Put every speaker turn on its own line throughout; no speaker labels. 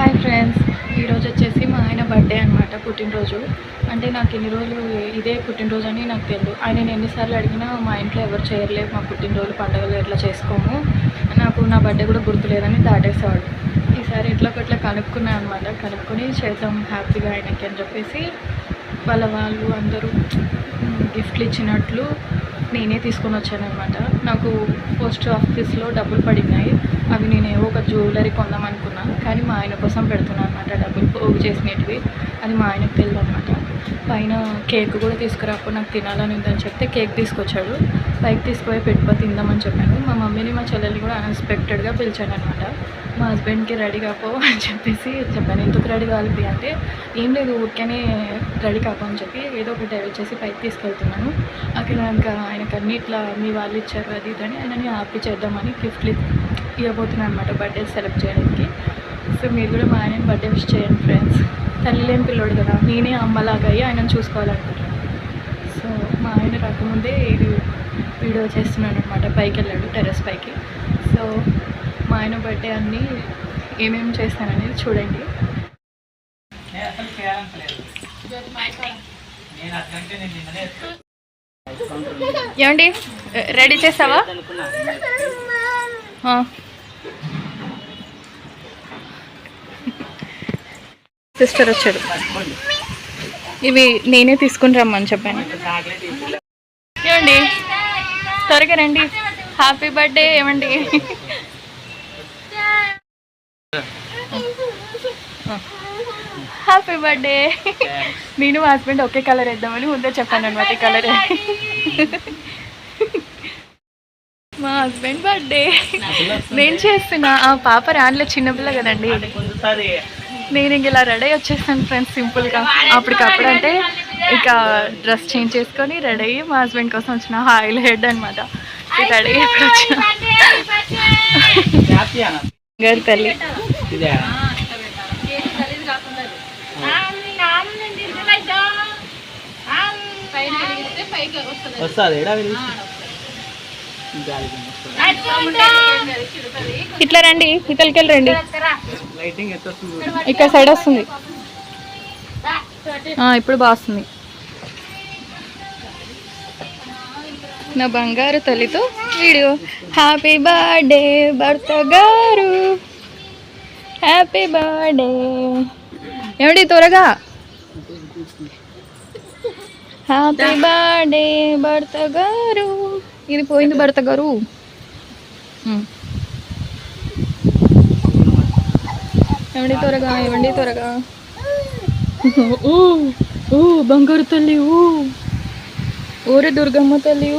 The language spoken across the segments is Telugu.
హాయ్ ఫ్రెండ్స్, ఈరోజు వచ్చేసి మా ఆయన బర్త్డే అనమాట, పుట్టినరోజు. అంటే నాకు ఇన్ని రోజులు ఇదే పుట్టినరోజు అని నాకు తెలియదు. ఆయన ఎన్నిసార్లు అడిగినా మా ఇంట్లో ఎవరు చేయలేదు, మా పుట్టినరోజు పండుగలు ఎట్లా చేసుకోము, నాకు నా బర్త్డే కూడా గుర్తులేదని దాటేసేవాడు. ఈసారి ఎట్లా కనుక్కున్నాను అనమాట. కనుక్కొని చేద్దాం హ్యాపీగా ఆయనకి అని చెప్పేసి వాళ్ళు అందరూ గిఫ్ట్లు ఇచ్చినట్లు నేనే తీసుకొని వచ్చాను అనమాట. నాకు పోస్ట్ ఆఫీస్లో డబ్బులు పడినాయి, అవి నేను ఏవో ఒక జ్యువెలరీ కొందాం అనుకున్నా, కానీ మా ఆయన కోసం పెడుతున్నాను అనమాట. డబ్బులు పోగు చేసినవి అది మా ఆయనకు తెలియదు అనమాట. పైన కేక్ కూడా తీసుకురాప్పుడు నాకు తినాలని ఉందని చెప్తే కేక్ తీసుకొచ్చాడు. పైకి తీసుకుపోయి పెట్టుకో తిందామని చెప్పాను. మా మమ్మీని మా చెల్లెల్ని కూడా అన్ఎక్స్పెక్టెడ్గా పిలిచాను అనమాట. మా హస్బెండ్కి రెడీ కాపో అని చెప్పేసి చెప్పాను. ఎందుకు రెడీ కావాలి అంటే ఏం లేదు, ఊరికేనే రెడీ కాపో అని చెప్పి ఏదో ఒకటి వచ్చేసి పైకి తీసుకెళ్తున్నాను. అక్కడ ఇంకా ఆయనకు అన్ని ఇట్లా మీ వాళ్ళు ఇచ్చారు అది ఇదని ఆయనని హ్యాపీ చేద్దామని గిఫ్ట్లు ఇవ్వబోతున్నాను అనమాట బర్త్డే సెలబ్రేట్ చేయడానికి. సో మీరు కూడా మా ఆయన బర్త్డే విష్ చేయండి ఫ్రెండ్స్. తల్లి లేని పిల్లోడు కదా, నేనే అమ్మలాగా అయ్యి ఆయనను చూసుకోవాలనుకుంటున్నాను. సో మా ఆయన రాకముందే ఇది వీడియో చేస్తున్నాను అనమాట. పైకి వెళ్ళాడు, టెర్రస్ పైకి. సో మా ఆయన బర్త్డే అన్నీ ఏమేమి చేస్తాననేది చూడండి. ఏమండి రెడీ చేసావా? సిస్టర్ వచ్చాడు, ఇవి నేనే తీసుకుని రమ్మని చెప్పాను. ఏమండి త్వరగా రండి, హ్యాపీ బర్త్డే. ఏమండి హ్యాపీ బర్త్డే. నేను మా హస్బెండ్ ఒకే కలర్ వేద్దామని ముందే చెప్పాను అనమాట. ఈ కలర్ మా హస్బెండ్ బర్త్డే నేను చేస్తున్నా. ఆ పాప రానిలో చిన్నపిల్ల కదండి, నేను ఇంక ఇలా రెడీ వచ్చేస్తాను ఫ్రెండ్స్ సింపుల్గా. అప్పటికప్పుడు అంటే ఇక డ్రెస్ చేంజ్ చేసుకొని రెడీ అయ్యి మా హస్బెండ్ కోసం వచ్చిన ఆయిల్ హెడ్ అనమాట. రెడీ ఎప్పుడు వచ్చిన గారి తల్లి ఇట్లా రండి, ఇతలకి వెళ్ళి రండి. ఇక్కడ సైడ్ వస్తుంది, ఇప్పుడు బాగా వస్తుంది. నా బంగారు తల్లితో వీడియో. హ్యాపీ బర్త్డే భర్త గారు, హ్యాపీ బర్త్డే. ఏమిటి త్వరగా, హ్యాపీ బర్త్డే భర్త గారు. ఇది పోయింది భర్త గారు. ఏమండి త్వరగా, ఏమండి త్వరగా. ఓ బంగారు తల్లి, ఓరే దుర్గమ్మ తల్లి.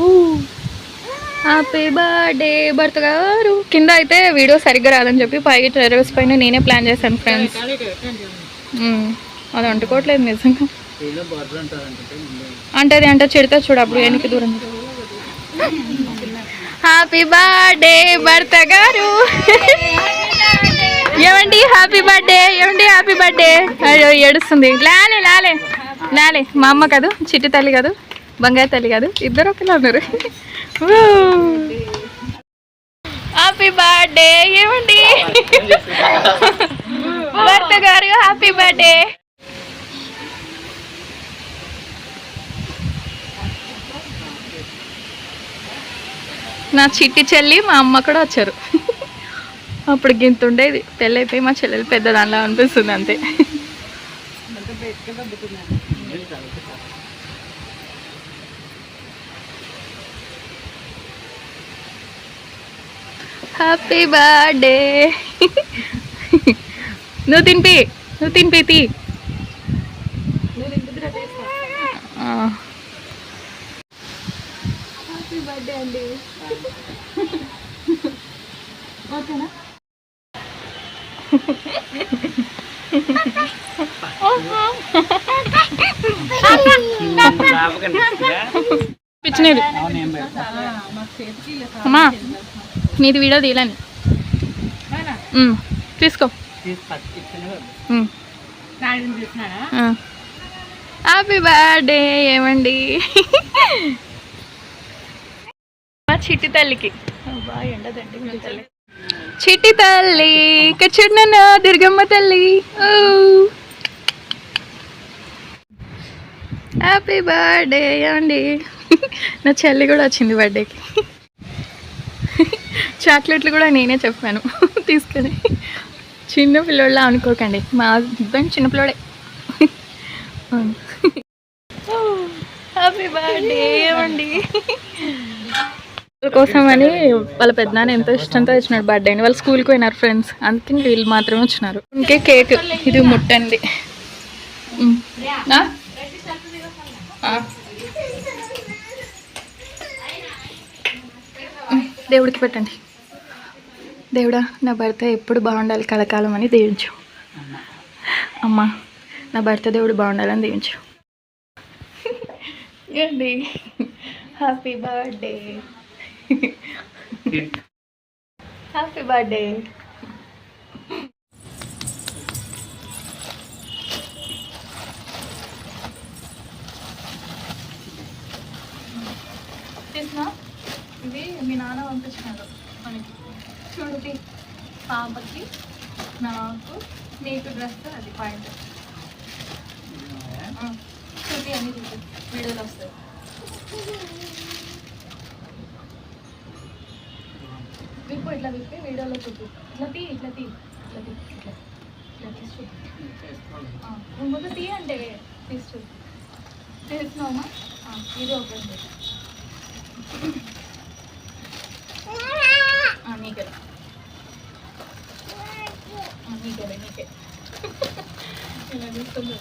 హ్యాపీ బర్త్డే భర్త గారు. కింద అయితే వీడియో సరిగ్గా రాదని చెప్పి పైకి టెర్రస్ పైన నేనే ప్లాన్ చేశాను ఫ్రెండ్స్. అది అంటుకోవట్లేదు నిజంగా. అంటే అది అంటే చెడితే చూడు, అప్పుడు వెనక్కి దూరం. హ్యాపీ బర్త్డే భర్త గారు. ఏమండి హ్యాపీ బర్త్డే, ఏమండి హ్యాపీ బర్త్డే. అయ్యో ఏడుస్తుంది. లాలే లాలే లాలే. మా అమ్మ కాదు, చిట్టి తల్లి కాదు, బంగారు తల్లి కాదు, ఇద్దరు ఒకలా ఉన్నారు. Happy birthday. ఏమండి భర్త గారు హ్యాపీ బర్త్డే. నా చిట్టి చెల్లి మా అమ్మ కూడా వచ్చారు. అప్పుడు గింత ఉండేది, పెళ్ళి అయిపోయి మా చెల్లెలు పెద్ద దానిలా అనిపిస్తుంది అంతే. Happy birthday. నువ్వు తినిపి, నువ్వు తినిపి. హ్యాపీ బర్త్డే అండి. ఓకేనా? పిచ్చినది అమ్మా, నీది వీడియో తీయలేని తీసుకో. Happy birthday. ఏమండి మా చిట్టి తల్లికి బాగా ఎండదండి మీ తల్లి. చిట్టి తల్లి ఇక్కడ చూడన్న దుర్గమ్మ తల్లి. హ్యాపీ బర్త్డే అండి. నా చెల్లి కూడా వచ్చింది బర్త్డేకి. చాక్లెట్లు కూడా నేనే చెప్పాను తీసుకొని. చిన్న పిల్లోళ్ళ అనుకోకండి, మా హస్బెండ్ చిన్నపిల్లోడే. హ్యాపీ బర్త్డే అండి. కోసం అని వాళ్ళ పెద్దనాన్న ఎంతో ఇష్టంతో వచ్చినాడు బర్త్డే అని. వాళ్ళు స్కూల్కి పోయినారు ఫ్రెండ్స్, అందుకని వీళ్ళు మాత్రమే వచ్చినారు. ఇంకే కేక్ ఇది ముట్టండి. దేవుడికి పెట్టండి. దేవుడా నా భర్త ఎప్పుడు బాగుండాలి కలకాలం అని దీవించు. అమ్మా నా భర్త దేవుడు బాగుండాలని దీవించు. ఏంటి హ్యాపీ బర్త్డే, హ్యాపీ బర్త్డే. తీసినా ఇవి మీ నాన్న పంపించినారు మనకి. చూడు పాపకి, నాకు, నీకు డ్రెస్, అది పాయింట్. చూపి అన్నీ చూపి, వీడియోలో వస్తుంది. విప్పు ఇట్లా విప్పి వీడియోలో చూపి. ఇట్లా తీ ఇట్లా తీ ఇట్లా తీ ఇట్లా ఇట్లా తీసి చూపి. ముందు తీ అంటే తీసి చూపి. తీసినావమ్మా, ఇది ఓపెన్ చేసి నీకే నీకే నీకే ఇలా చూస్తుంది.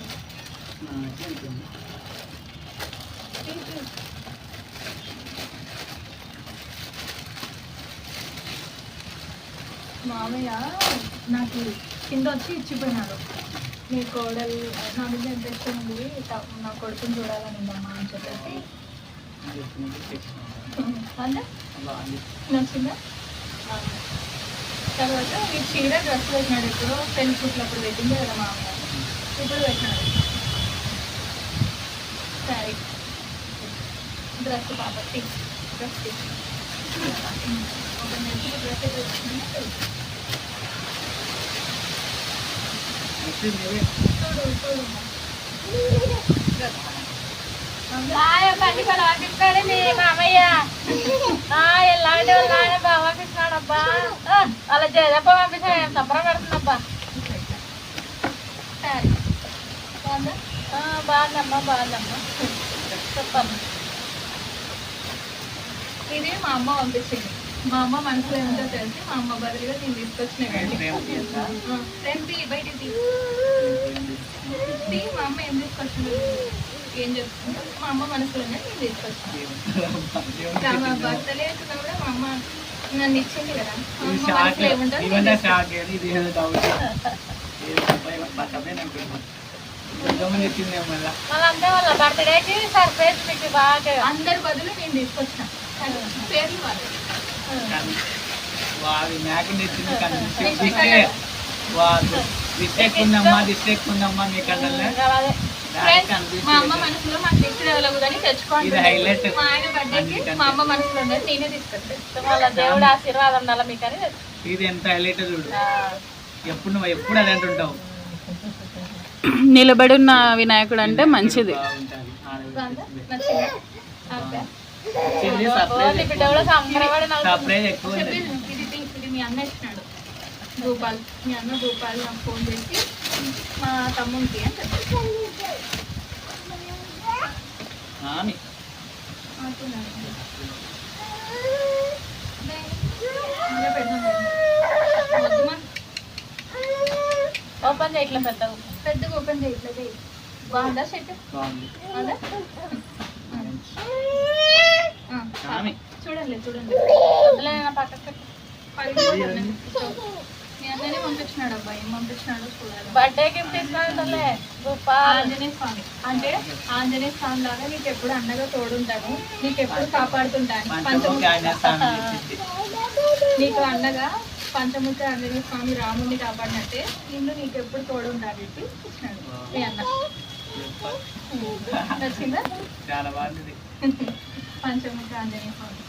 మామయ్య నాకు కింద వచ్చి ఇచ్చిపోయినాడు. మీ కోడలు నా మీద ఎంత ఇష్టం ఉంది, నా కొడుకుని చూడాలని ఉందమ్మా అని చెప్పేసి. అంటే నచ్చిందా? తర్వాత ఈ చీర డ్రెస్ పెట్టినాడు. ఇప్పుడు పెళ్లి చూసినప్పుడు పెట్టింది కదా మామయ్య, ఇప్పుడు పెట్టినాడు శారీ డ్రెస్. కాబట్టి డ్రెస్ ఒక నెక్స్ట్ డ్రెస్ చూడు చూడు పంపిస్తాడు మీ మామయ్య. ఎలాంటి వాళ్ళు ఆయన బాగా పంపిస్తున్నాడబ్బా. అలా చేదప్ప పంపిస్తాడు, సంబరం పెడుతుందబ్బా. సరే బాగుందమ్మా బాగుందమ్మా చెప్పమ్మా. ఇది మా అమ్మ పంపించింది. మా అమ్మ మనసులో ఏమిటో తెలిసి మా అమ్మ బదులుగా నేను తీసుకొచ్చినా. బయటికి మా అమ్మ ఏం తీసుకొచ్చింది ఏం చెప్తుందో మా అమ్మ మనసులోనే నేను తీసుకొచ్చాను. మా బర్త్డే వచ్చినా కూడా మా అమ్మ నన్ను ఇచ్చింది కదా. మా అమ్మ మనసులో ఏముంటుంది వాళ్ళంతా వాళ్ళ బర్త్డేకి సర్ప్రైజ్ మీకు బాగా అందరి బదులు నేను తీసుకొచ్చిన పేర్లు వాళ్ళు. మా అమ్మ మనసులో మాకు దిక్కు తెలవదని తెచ్చుకోండి. మా ఆయన బర్త్డేకి మా అమ్మ మనసులో ఉన్నది నేనే తీసుకొచ్చాను. వాళ్ళ దేవుడు ఆశీర్వాదం ఉండాలి మీకు అని.
ఇది ఎంత హైలైట్ చూడు. ఎప్పుడు నువ్వు ఎప్పుడు అదే అంటుంటావు.
నిలబడి ఉన్న వినాయకుడు అంటే మంచిది.
ఇది మీ అన్న ఇచ్చినాడు గోపాల్. మీ అన్న గోపాల్ నాకు ఫోన్ చేసి మా తమ్మునికి అని చెప్పారు. ఓపెన్ చేయట్లే, పెద్దగా ఓపెన్ చేయట్లేదు. బాగుందా షర్ట్? అదే చూడండి చూడండి. పక్కకు మీ అన్ననే పంపించినాడు. అబ్బాయి ఏం పంపించినాడో చూడాలి. బర్త్డే గిఫ్ట్ ఇస్తున్నాడు ఆంజనేయ స్వామి. అంటే ఆంజనేయ స్వామి లాగా నీకు ఎప్పుడు అండగా తోడుంటాను, నీకు ఎప్పుడు కాపాడుతుంటాను. నీకు అండగా పంచముఖ ఆంజనేయ స్వామి రాముడిని కాపాడినట్టే నిన్ను నీకు ఎప్పుడు తోడుంటాను చెప్పి ఇచ్చినాడు మీ అన్న. నచ్చిందా?
చాలా బాగుంది.
పంచముఖ ఆంజనేయ స్వామి.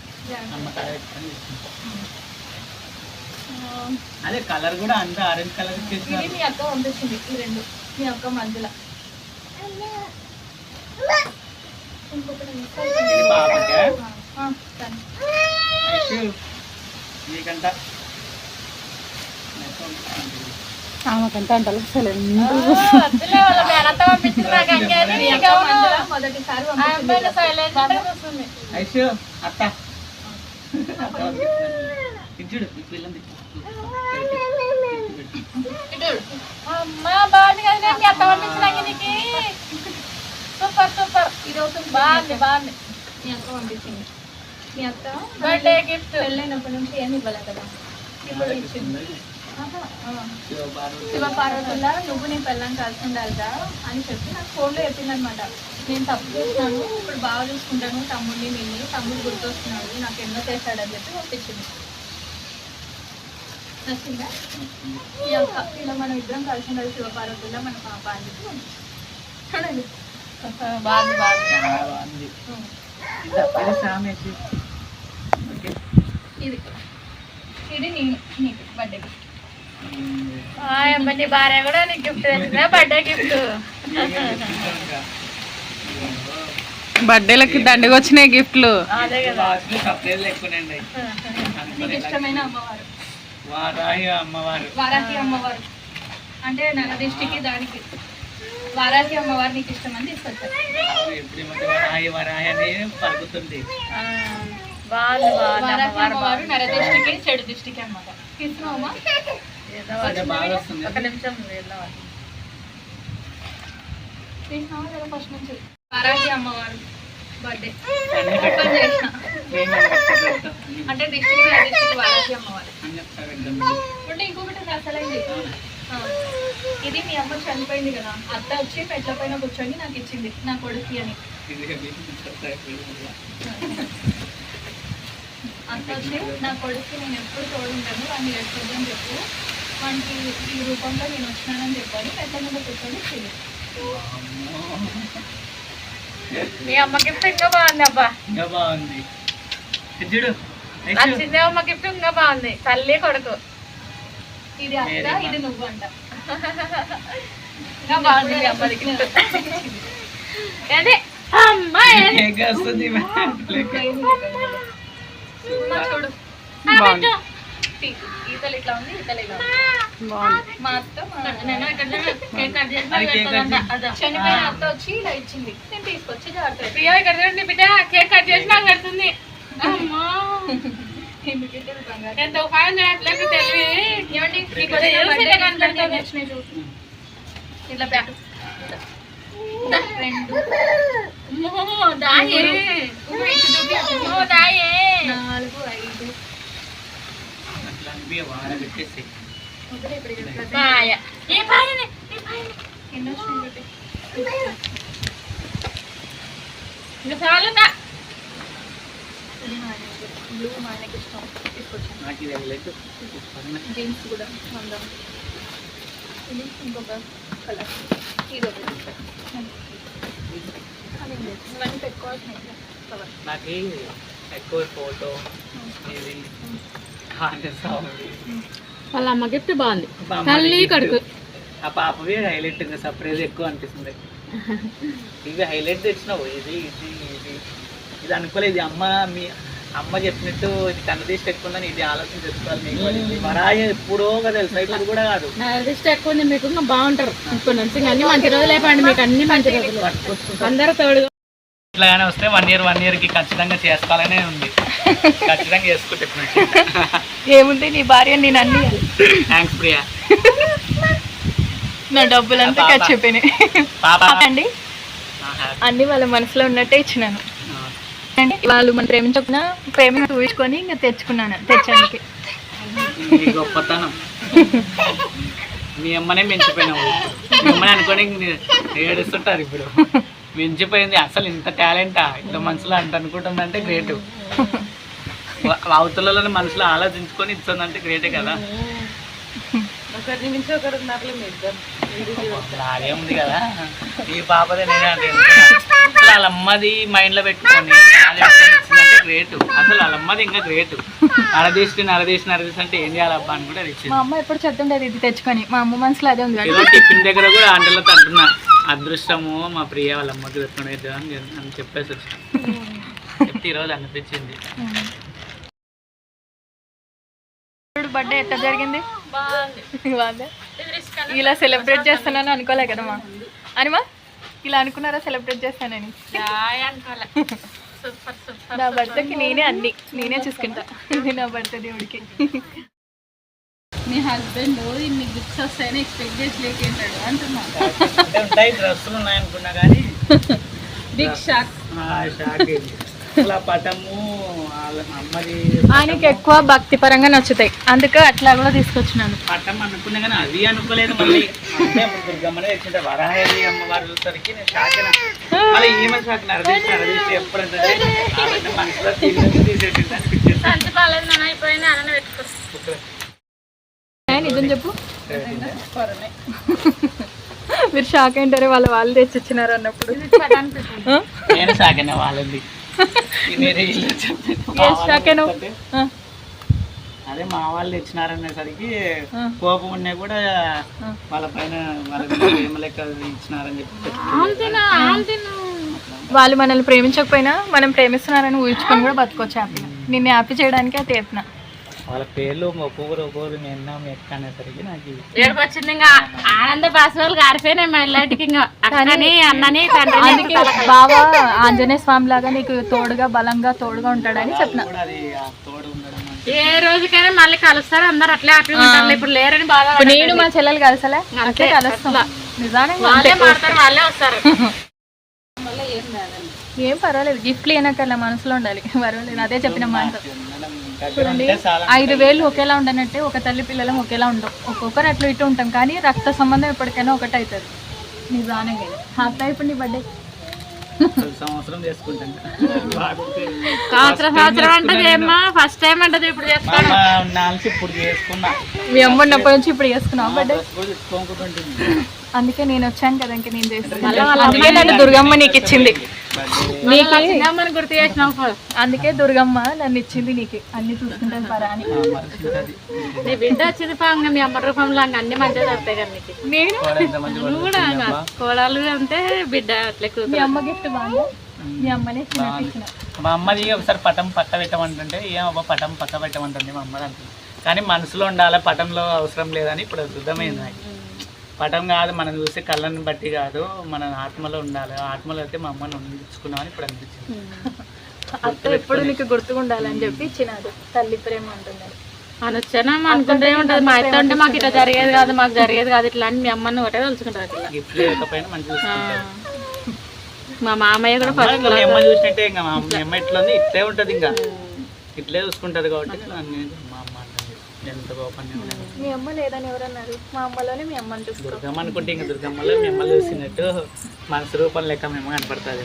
అదే కలర్ కూడా అంత ఆరెంజ్ కలర్
ఇది
చేసినారు.
మీ అక్క పంపించింది, ఈ రెండు మీ అక్క మధ్యలో. ఇంకొకటి
ఇది పాపకే
సరే.
నీకంట
ఆమెకంటే అంటారు అసలు
వద్దులే, వాళ్ళ మేనత్త పంపించింది నాకు అంగేది. మీ అక్క మధ్యలో మొదటిసారి పంపించింది.
ఐషు అత్త ఇచ్చుడు ఈ పిల్లంది
అమ్మా బాగుంది కదా మీ అత్త పంపించినాక నీకు. సూపర్ సూపర్, ఇది అవుతుంది. బాగుంది బాగుంది. మీ అక్క పంపించింది. మీ అక్క బర్త్డే గిఫ్ట్ పెళ్ళైనప్పటి నుంచి ఏమి ఇవ్వలేదు కదా, ఇప్పుడు ఇచ్చింది. శివపార్వతుల్లా నువ్వు నీ పెళ్ళాన్ని కలిసి ఉండాలిగా అని చెప్పి నాకు ఫోన్లో చెప్పింది అనమాట. నేను తప్పు చేస్తాను, ఇప్పుడు బాగా చూసుకుంటాను తమ్ముడిని, నిన్ను తమ్ముడు గుర్తొస్తున్నాడు, నాకు ఎన్నో చేశాడని చెప్పి పంపించింది. నచ్చిందా? ఈ యొక్క ఇలా మనం ఇద్దరం కలిసి ఉండాలి శివపార్వతుల్లా మన పాప అని చెప్పి పంపించింది. చూడండి
బాగుంది బాగుంది.
చాలా బాగుంది. ఇది సామేసి
ఇది ఇది నీకు బర్త్డే గిఫ్ట్. నీ భార్య కూడా నీకు గిఫ్ట్ తెచ్చిందా బర్త్డే గిఫ్ట్?
బర్త్డేలకి దండగా వచ్చినాయి గిఫ్ట్లు.
అదే కదా.
సర్ప్రైజ్ లేకునండి.
నీకు ఇష్టమైన అమ్మవారు
వారాహి అమ్మవారు.
వారాహి అమ్మవారు అంటే నరదిష్టికి దానికి వారాహి అమ్మవారు నీకు ఇష్టమని తీసుకొచ్చారు.
ఎప్పుడు ఈ మధ్య వారాహి వారాహి అని పలుకుతుంది.
వారాహి అమ్మవారు నరదిష్టికి చెడు దిష్టికి అన్నమాట. తీసుకున్నావమ్మా?
అదే బాగా వస్తుంది.
ఒక నిమిషం
తీసుకున్నావా కదా ఫస్ట్ నుంచి? వారాహి అమ్మవారు బర్త్డే
అన్ని
ఓపెన్ చేసిన
నేను కష్టపడతా.
అంటే దిష్టికి నరదిష్టికి వారాహి అమ్మవారు.
అన్ని ఒకసారి పెడదాం.
అంటే ఇంకొకటి ఉంది అసలైంది. ఇది మీ అమ్మ చనిపోయింది కదా, అత్త వచ్చి పెట్ల పైన కూర్చొని నాకు ఇచ్చింది నా కొడుకు అని.
ఇది
అత్త వచ్చి నా కొడుకు నేను ఎప్పుడు తోడుంటాను వాడిని ఎట్టుకోదని చెప్పు, వానికి ఈ రూపంలో నేను వచ్చినానని చెప్పాను, పెట్ల మీద కూర్చొని ఇచ్చింది.
మీ అమ్మ గిఫ్ట్ ఇంకా బాగుంది అబ్బా.
ఇంకా బాగుంది. చూడు
నచ్చింది అమ్మ గిఫ్ట్ ఇంకా బాగుంది. తల్లి కొడుకు
ఇది అత్త, ఇది నువ్వు అంట.
ఇంకా బాగుంది మీ అమ్మది గిఫ్ట్. అదే అమ్మాయి
కేక్ వస్తుంది.
చూడు
బాగుంది.
ఈతలు ఇట్లా ఉంది, ఈతలు ఇలా ఉంది.
బాగుంది.
మా అత్త చనిపోయిన అత్త వచ్చి ఇలా ఇచ్చింది, నేను తీసుకొచ్చి జాగ్రత్త.
ప్రియా ఇక్కడ చూడండి బిడ్డ, కేక్ కట్ చేసి నాకు కడుతుంది. అమ్మా ఎంత ఉపాయం చేయట్లేదు తెలివి.
ఏమండి వచ్చినాయి చూడు, ఇట్లా పెట్టు. రెండు
దాయే దాయే
4 5
అట్లా అనిపి వాడ పెట్టేసి
వదిలే ఇప్పుడు ఇట్లా
పాయ ఏ పాయనే
ఎన్ని వచ్చినాయి చూడు.
ఇంకా చాలుందా?
ఇది మా ఆయనకి, బ్లూ మా ఆయనకి ఇష్టం, తీసుకొచ్చాను.
నాకు ఇది వెళ్ళలేదు.
జీన్స్ కూడా అందం. ఇది ఇంకొక కలర్, ఇది ఒకటి. అదేం లేదు, ఇవన్నీ పెట్టుకోవాల్సినవి కవర్.
నాకు ఎక్కువ ఫోటో ఇది సౌండ్
వాళ్ళ అమ్మ గిఫ్ట్ బాగుంది.
మా అమ్మ
తల్లి
gift.
కొడుకు
ఆ పాపవి హైలైట్ ఇంకా సర్ప్రైజ్ ఎక్కువ అనిపిస్తుంది. ఇవి హైలైట్ తెచ్చినావు. ఇది ఇది ఇది ఇది అనుకోలేదు. అమ్మ మీ అమ్మ చెప్పినట్టు ఇది కన్ను తీసి పెట్టుకుందని ఇది ఆలోచన తెచ్చుకోవాలి. మీకు వరాయ ఎప్పుడో కదా తెలుసు, ఇప్పుడు కూడా కాదు.
నా రిస్ట్ ఎక్కువ ఉంది మీకు. ఇంకా బాగుంటారు ఇప్పుడు నుంచి. ఇంకా అన్ని మంచి రోజులు అయిపోయింది మీకు, అన్ని మంచి రోజులు. అందరూ తోడుగా
ఇట్లాగానే వస్తే 1 year కి ఖచ్చితంగా చేసుకోవాలనే ఉంది. ఖచ్చితంగా చేసుకుంటే
ఏముంది నీ భార్య నేను అన్ని
థ్యాంక్స్ ప్రియా.
నా డబ్బులంతా ఖర్చు అయిపోయినాయి
పాప
అండి. అన్ని వాళ్ళ మనసులో ఉన్నట్టే ఇచ్చినాను అండి. వాళ్ళు మనం ప్రేమించకుండా ప్రేమను చూపించుకొని ఇంకా తెచ్చానికి.
నీ గొప్పతనం. మీ అమ్మనే మించిపోయినావు. మీ అమ్మని అనుకొని ఏడుస్తుంటారు ఇప్పుడు. మించిపోయింది. అసలు ఇంత టాలెంటా ఇంత మనసులో అంట అనుకుంటుందంటే గ్రేట్. అవతలలో మనసులో ఆలోచించుకొని ఇస్తుందంటే గ్రేటే కదా.
ఒకరి నుంచి ఒకరు ఉన్నారు మీ ఇద్దరు.
అదేముంది కదా ఈ పాపదే. నేనే అంటే అసలు వాళ్ళ అమ్మది మైండ్లో పెట్టుకొని ఇచ్చిందంటే గ్రేట్. అసలు వాళ్ళ అమ్మది ఇంకా గ్రేట్. నరదీసి అంటే ఏం చేయాలబ్బా అని కూడా తెచ్చింది.
మా అమ్మ ఎప్పుడు చెప్తుండేది ఇది తెచ్చుకొని, మా అమ్మ మనసులో అదే ఉంది.
ఏదో టిఫిన్ దగ్గర కూడా ఆంటలో తంటున్నా, అదృష్టము మా ప్రియ వాళ్ళ అమ్మకి పెట్టుకునేది అని చెప్పేసి వచ్చాను. చెప్తే ఈరోజు అనిపించింది.
బర్త్డే ఎట్లా జరిగింది? బాగుంది. ఇలా సెలబ్రేట్ చేస్తున్నాను అనుకోలే కదమ్మా అనిమా, ఇలా అనుకున్నారా సెలబ్రేట్ చేస్తానని? నా బర్త్డేకి నేనే చూసుకుంటా. ఇది నా బర్త్డే దేవుడికి.
మీ హస్బెండ్ ఇన్ని గిఫ్ట్స్ వస్తాయని ఎక్స్పెక్ట్ చేసి లేకేంటాడు అంటున్నా.
ఉంటాయి, డ్రెస్సులు ఉన్నాయనుకున్నా కానీ
బిగ్ షాక్.
అలా పటము అమ్మది
ఆయనకి ఎక్కువ భక్తి పరంగా నచ్చుతాయి, అందుకే అట్లా కూడా తీసుకొచ్చినాను.
పటం అనుకున్నా కానీ అది అనుకోలేదు. మళ్ళీ అంటే దుర్గమ్మనే తెచ్చింటే వరాహి అమ్మవారు చూసరికి నేను షాక్ అయినా. మళ్ళీ ఈమె షాక్ నరదీసి ఎప్పుడంటే మనసులో తీసేసి
నిజం చెప్పు, మీరు షాక్ అయింటారే వాళ్ళు తెచ్చిచ్చినారు అన్నప్పుడు.
నేను షాక్ అయినా వాళ్ళది. అదే మా వాళ్ళు తెచ్చినారనేసరికి కోపం ఉన్నా కూడా వాళ్ళ పైన వాళ్ళ లెక్క ఇచ్చినారని చెప్పి.
వాళ్ళు మనల్ని ప్రేమించకపోయినా మనం ప్రేమిస్తున్నారని ఊహించుకొని కూడా బతుకోవచ్చు హ్యాపీగా. నిన్ను హ్యాపీ చేయడానికి అది చెప్పిన.
వాళ్ళ పేర్లు ఒక్కొక్కరు నేను ఎక్క అనేసరికి నాకు
ఏడుపు వచ్చింది. ఇంకా ఆనంద బాసులు గారిపోయినాయి మా ఇలాంటికి. ఇంకా అన్నని
అందుకే బాగా ఆంజనేయ స్వామి లాగా నీకు తోడుగా బలంగా తోడుగా ఉంటాడని చెప్పిన.
అది తోడు ఉండడం
ఏ రోజుకైనా మళ్ళీ కలుస్తారు అందరు అట్లే హ్యాపీగా ఉంటారు. ఇప్పుడు లేరని బాగా
నేను మా చెల్లెలు కలిసలే అంతే కలుస్తాం. నిజానే
వాళ్ళే మాడతారు, వాళ్ళే వస్తారు.
ఏం పర్వాలేదు, గిఫ్ట్లు ఏనాకల్లా మనసులో ఉండాలి. పర్వాలేదు, అదే చెప్పిన మాట. చూడండి, 5,000 ఒకేలా ఉండనట్టే ఒక తల్లి పిల్లలం ఒకేలా ఉంటాం. ఒక్కొక్కరు అట్లా ఇటు ఉంటాం, కానీ రక్త సంబంధం ఎప్పటికైనా ఒకటి అవుతుంది. నిజానంగా హ్యాపీ. ఇప్పుడు నీ బర్త్డే
సంవత్సరం చేసుకుంటాను.
సంవత్సరం అంటది ఏమ్మా, ఫస్ట్ టైం అంటది ఇప్పుడు చేస్తాను.
ఇప్పుడు చేసుకున్నా,
మీ అమ్మ ఉన్నప్పటి నుంచి ఇప్పుడు చేసుకున్నావు బర్త్డే. అందుకే నేను వచ్చాను కదా, ఇంక నేను చేస్తాను. అందుకే నన్ను దుర్గమ్మ నీకు ఇచ్చింది.
గుర్తు చేసినావు,
అందుకే దుర్గమ్మ నన్ను ఇచ్చింది నీకు. అన్ని చూసుకుంటాను పరా అని.
నీ బిడ్డ వచ్చింది పాంగ మీ అమ్మ రూపంలో అన్ని మంచిగా దొరుకుతాయి కదా నీకు. నువ్వు కూడా కోడలు అంటే బిడ్డ అట్లే.
మీ అమ్మ గిఫ్ట్ బాగా, మీ అమ్మనే చిన్న.
మా అమ్మది ఒకసారి పటం పక్క పెట్టమంటుంటే ఏమబ్బా పటం పక్క పెట్టమంటుంది మా అమ్మ అంటుంది. కానీ మనసులో ఉండాలి, పటంలో అవసరం లేదని ఇప్పుడు శుద్ధమైంది నాకు. పటం కాదు, మనం చూసే కళ్ళని బట్టి కాదు, మన ఆత్మలో ఉండాలి. ఆత్మలో అయితే మా అమ్మని ఉంచుకున్నామని ఇప్పుడు అనిపించింది.
అత్త ఎప్పుడు నీకు గుర్తుగా ఉండాలని చెప్పి ఇచ్చినాడు. తల్లి ప్రేమ అంటున్నారు.
అనొచ్చానా అనుకుంటే ఏముంటుంది, మా అత్త ఉంటే మాకు ఇట్లా జరిగేది కాదు, మాకు జరిగేది కాదు ఇట్లా అని మీ అమ్మని ఒకటే తెలుసుకుంటారు.
గిఫ్ట్ లేకపోయినా మంచిగా
మా మామయ్య కూడా ఫస్ట్
మీ అమ్మ చూసినట్టే. ఇంకా మా అమ్మ ఇట్లా ఉంది, ఇట్లే ఉంటుంది, ఇంకా ఇట్లే చూసుకుంటది. కాబట్టి మా అమ్మ ఎంత కోపం.
మీ అమ్మ లేదని ఎవరన్నారు? మా అమ్మలోనే మీ అమ్మని చూస్తారు.
దుర్గమ్మ అనుకుంటే ఇంకా దుర్గమ్మలో మిమ్మల్ని చూసినట్టు మనసు రూపం లెక్క మేము కనపడుతుంది.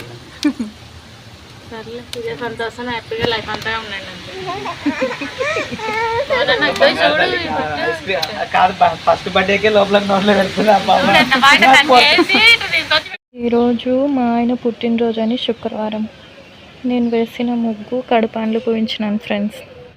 సర్లే, ఇదే సంతోషం, హ్యాపీగా లైఫ్ అంతా ఉండండి.
కాదు, ఫస్ట్ బర్త్డేకే లోపల నోట్లో వెళ్తున్నా.
ఈరోజు మా ఆయన పుట్టినరోజు అని శుక్రవారం నేను వేసిన ముగ్గు కడుపాన్లు పూయించినాను ఫ్రెండ్స్.